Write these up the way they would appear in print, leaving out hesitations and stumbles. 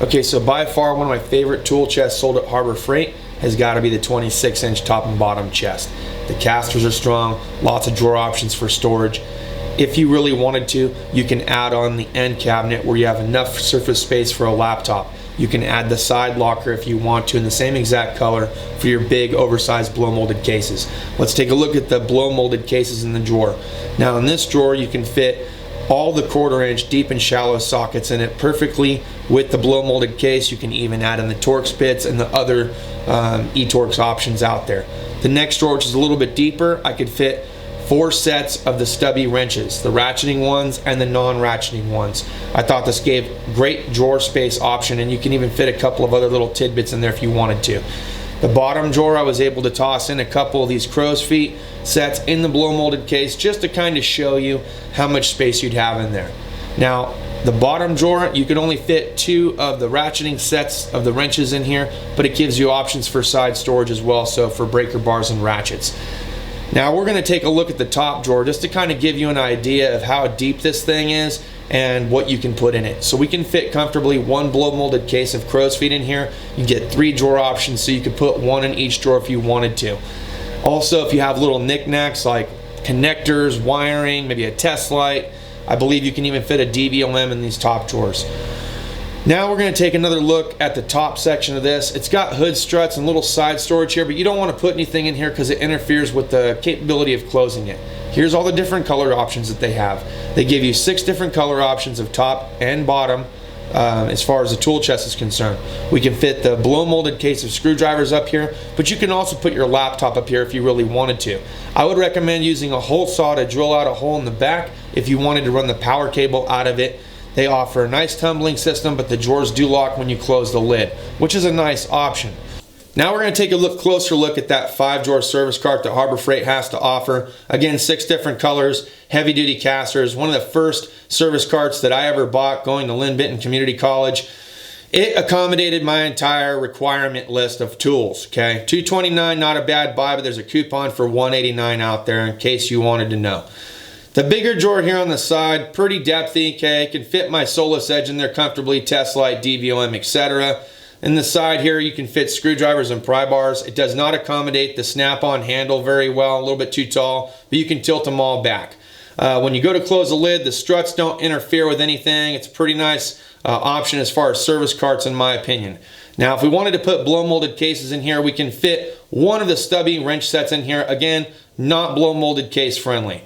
Okay, so by far one of my favorite tool chests sold at Harbor Freight has got to be the 26-inch top and bottom chest. The casters are strong, lots of drawer options for storage. If you really wanted to, you can add on the end cabinet where you have enough surface space for a laptop. You can add the side locker if you want to in the same exact color for your big oversized blow molded cases. Let's take a look at the blow molded cases in the drawer. Now in this drawer you can fit all the 1/4 inch deep and shallow sockets in it perfectly with the blow molded case. You can even add in the Torx bits and the other e-Torx options out there. The next drawer, which is a little bit deeper, I could fit 4 sets of the stubby wrenches, the ratcheting ones and the non-ratcheting ones. I thought this gave great drawer space option, and you can even fit a couple of other little tidbits in there if you wanted to. The bottom drawer, I was able to toss in a couple of these crow's feet sets in the blow molded case just to kind of show you how much space you'd have in there. Now, the bottom drawer, you can only fit 2 of the ratcheting sets of the wrenches in here, but it gives you options for side storage as well, so for breaker bars and ratchets. Now we're going to take a look at the top drawer just to kind of give you an idea of how deep this thing is and what you can put in it. So we can fit comfortably 1 blow molded case of crow's feet in here. You get 3 drawer options, so you could put 1 in each drawer if you wanted to. Also, if you have little knickknacks like connectors, wiring, maybe a test light, I believe you can even fit a DVLM in these top drawers. Now we're going to take another look at the top section of this. It's got hood struts and little side storage here, but you don't want to put anything in here because it interferes with the capability of closing it. Here's all the different color options that they have. They give you 6 different color options of top and bottom as far as the tool chest is concerned. We can fit the blow molded case of screwdrivers up here, but you can also put your laptop up here if you really wanted to. I would recommend using a hole saw to drill out a hole in the back if you wanted to run the power cable out of it. They offer a nice tumbling system, but the drawers do lock when you close the lid, which is a nice option. Now we're going to take a closer look at that 5-drawer service cart that Harbor Freight has to offer. Again, 6 different colors, heavy duty casters. One of the first service carts that I ever bought going to Lynn Benton Community College. It accommodated my entire requirement list of tools. Okay, $229, not a bad buy, but there's a coupon for $189 out there in case you wanted to know. The bigger drawer here on the side, pretty depthy, okay, can fit my Solus Edge in there comfortably, test light, DVLM, etc. In the side here, you can fit screwdrivers and pry bars. It does not accommodate the snap-on handle very well, a little bit too tall, but you can tilt them all back. When you go to close the lid, the struts don't interfere with anything. It's a pretty nice option as far as service carts in my opinion. Now, if we wanted to put blow molded cases in here, we can fit 1 of the stubby wrench sets in here. Again, not blow molded case friendly.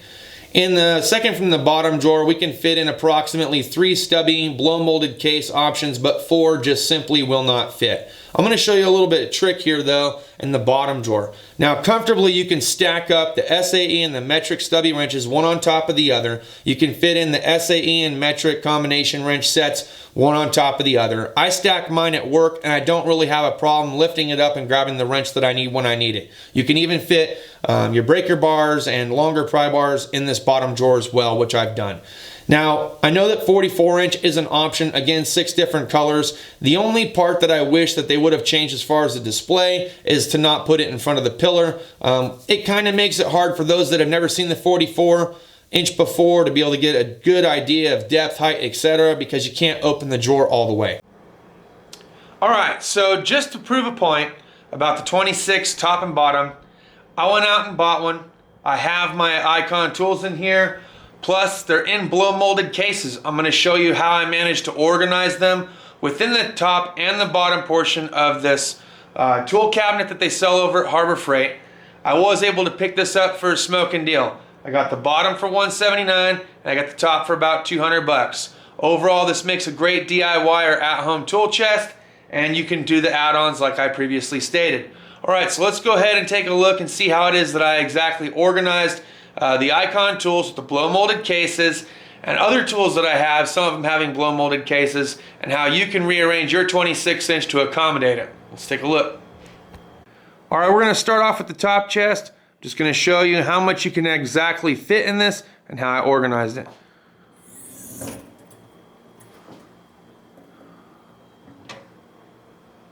In the second from the bottom drawer, we can fit in approximately 3 stubby blow molded case options, but 4 just simply will not fit. I'm going to show you a little bit of trick here though in the bottom drawer. Now comfortably you can stack up the SAE and the metric stubby wrenches one on top of the other. You can fit in the SAE and metric combination wrench sets one on top of the other. I stack mine at work and I don't really have a problem lifting it up and grabbing the wrench that I need when I need it. You can even fit your breaker bars and longer pry bars in this bottom drawer as well, which I've done. Now, I know that 44-inch is an option, again, 6 different colors. The only part that I wish that they would have changed as far as the display is to not put it in front of the pillar. It kind of makes it hard for those that have never seen the 44-inch before to be able to get a good idea of depth, height, etc., because you can't open the drawer all the way. Alright, so just to prove a point about the 26 top and bottom, I went out and bought one. I have my Icon tools in here. Plus, they're in blow molded cases. I'm going to show you how I managed to organize them within the top and the bottom portion of this tool cabinet that they sell over at Harbor Freight. I was able to pick this up for a smoking deal. I got the bottom for $179 and I got the top for about 200 bucks. Overall, this makes a great DIY or at-home tool chest, and you can do the add-ons like I previously stated. Alright, so let's go ahead and take a look and see how it is that I exactly organized the Icon tools with the blow molded cases and other tools that I have, some of them having blow molded cases, and how you can rearrange your 26-inch to accommodate it. Let's take a look. Alright, we're going to start off with the top chest. Just going to show you how much you can exactly fit in this and how I organized it.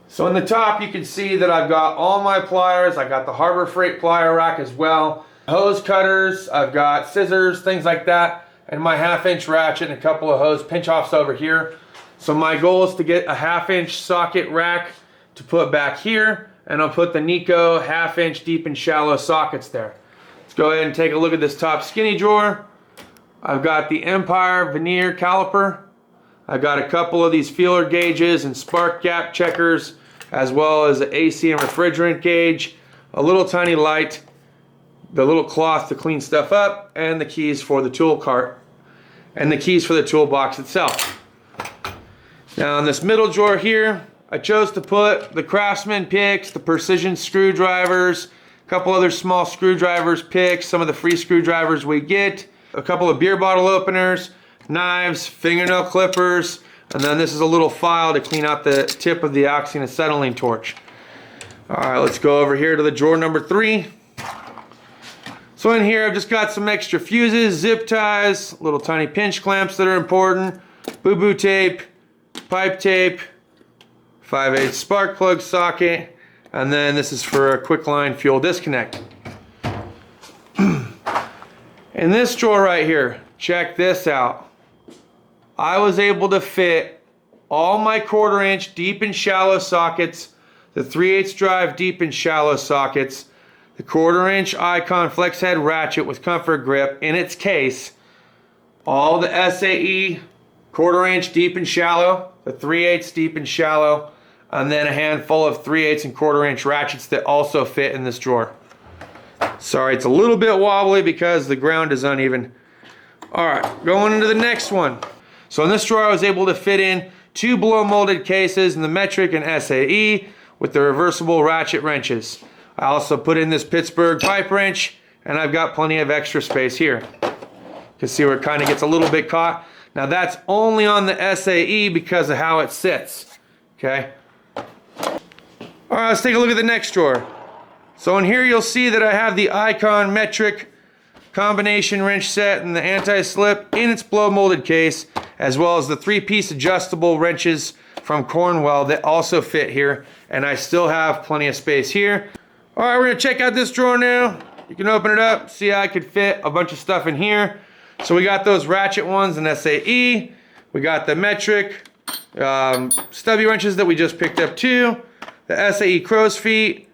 So in the top you can see that I've got all my pliers. I got the Harbor Freight plier rack as well. Hose cutters, I've got scissors, things like that, and my 1/2-inch ratchet and a couple of hose pinch offs over here. So my goal is to get a 1/2-inch socket rack to put back here, and I'll put the Nico 1/2-inch deep and shallow sockets there. Let's go ahead and take a look at this top skinny drawer. I've got the Empire veneer caliper. I've got a couple of these feeler gauges and spark gap checkers, as well as an AC and refrigerant gauge, a little tiny light, the little cloth to clean stuff up, and the keys for the tool cart, and the keys for the toolbox itself. Now in this middle drawer here, I chose to put the Craftsman picks, the precision screwdrivers, a couple other small screwdrivers picks, some of the free screwdrivers we get, a couple of beer bottle openers, knives, fingernail clippers, and then this is a little file to clean out the tip of the oxyacetylene torch. Alright, let's go over here to the drawer number 3. So in here I've just got some extra fuses, zip ties, little tiny pinch clamps that are important, boo-boo tape, pipe tape, 5/8 spark plug socket, and then this is for a quick line fuel disconnect. In this drawer right here, check this out. I was able to fit all my 1/4-inch deep and shallow sockets, the 3/8 drive deep and shallow sockets, the 1/4-inch Icon flex head ratchet with comfort grip in its case, all the SAE 1/4-inch deep and shallow, the 3/8 deep and shallow, and then a handful of 3/8 and 1/4-inch ratchets that also fit in this drawer. Sorry, it's a little bit wobbly because the ground is uneven. Alright, going into the next one. So in this drawer I was able to fit in 2 blow molded cases in the metric and SAE with the reversible ratchet wrenches. I also put in this Pittsburgh pipe wrench, and I've got plenty of extra space here. You can see where it kind of gets a little bit caught. Now that's only on the SAE because of how it sits. Okay. Alright, let's take a look at the next drawer. So in here you'll see that I have the Icon metric combination wrench set and the anti-slip in its blow molded case, as well as the 3-piece adjustable wrenches from Cornwell that also fit here, and I still have plenty of space here. Alright, we're going to check out this drawer now. You can open it up, see I could fit a bunch of stuff in here. So we got those ratchet ones in SAE, we got the metric stubby wrenches that we just picked up too, the SAE crow's feet,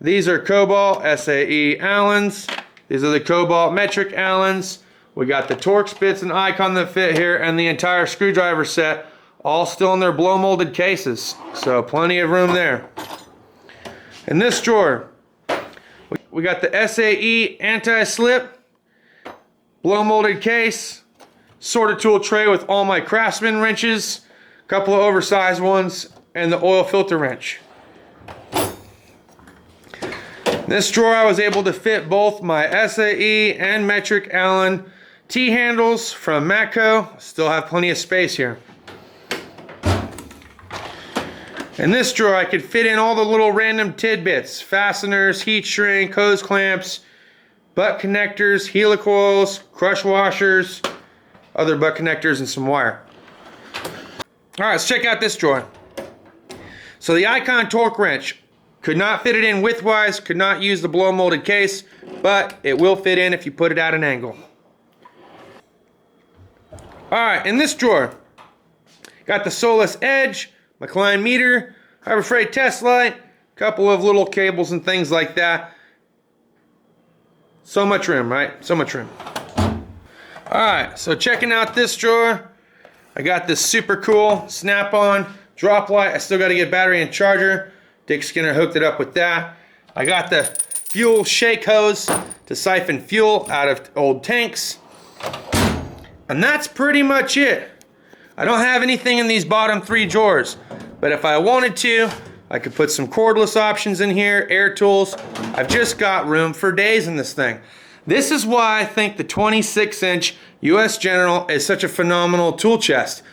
these are Cobalt SAE Allens, these are the Cobalt metric Allens, we got the Torx bits and Icon that fit here, and the entire screwdriver set, all still in their blow molded cases, so plenty of room there. In this drawer, we got the SAE anti-slip, blow molded case, sorter tool tray with all my Craftsman wrenches, a couple of oversized ones, and the oil filter wrench. In this drawer I was able to fit both my SAE and metric Allen T-handles from Matco. Still have plenty of space here. In this drawer I could fit in all the little random tidbits, fasteners, heat shrink, hose clamps, butt connectors, helicoils, crush washers, other butt connectors, and some wire. Alright, let's check out this drawer. So the Icon torque wrench, could not fit it in widthwise, could not use the blow molded case, but it will fit in if you put it at an angle. Alright, in this drawer, got the Solus Edge, my Klein meter, Harbor Freight test light, a couple of little cables and things like that. So much room, right? So much room. Alright, so checking out this drawer, I got this super cool snap-on drop light. I still got to get battery and charger. Dick Skinner hooked it up with that. I got the fuel shake hose to siphon fuel out of old tanks. And that's pretty much it. I don't have anything in these bottom 3 drawers, but if I wanted to, I could put some cordless options in here, air tools. I've just got room for days in this thing. This is why I think the 26-inch US General is such a phenomenal tool chest.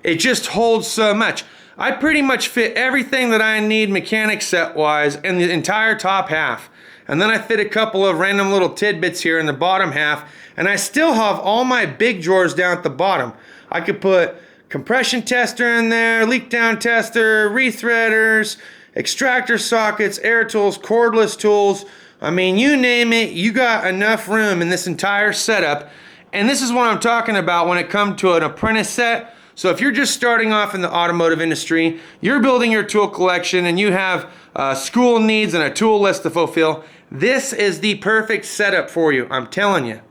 It just holds so much. I pretty much fit everything that I need mechanic set wise in the entire top half. And then I fit a couple of random little tidbits here in the bottom half, and I still have all my big drawers down at the bottom. I could put compression tester in there, leak down tester, rethreaders, extractor sockets, air tools, cordless tools. I mean, you name it, you got enough room in this entire setup. And this is what I'm talking about when it comes to an Apprentice set. So if you're just starting off in the automotive industry, you're building your tool collection and you have school needs and a tool list to fulfill, this is the perfect setup for you, I'm telling you.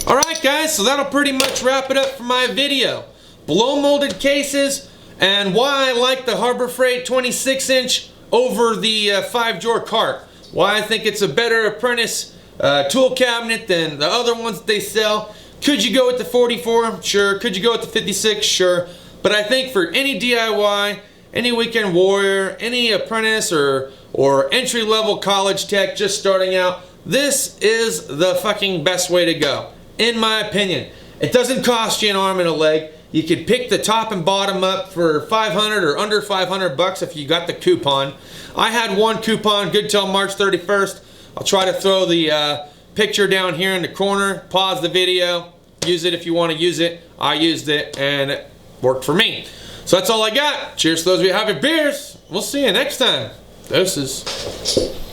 Alright guys, so that'll pretty much wrap it up for my video. Blow molded cases and why I like the Harbor Freight 26-inch over the 5-drawer cart. Why I think it's a better Apprentice tool cabinet than the other ones that they sell. Could you go with the 44? Sure. Could you go with the 56? Sure. But I think for any DIY, any weekend warrior, any apprentice or entry-level college tech just starting out, this is the fucking best way to go, in my opinion. It doesn't cost you an arm and a leg. You could pick the top and bottom up for $500 or under $500 if you got the coupon. I had one coupon good till March 31st. I'll try to throw the picture down here in the corner. Pause the video. Use it if you want to use it. I used it and it worked for me. So that's all I got. Cheers to those of you who have your beers. We'll see you next time. Deuces.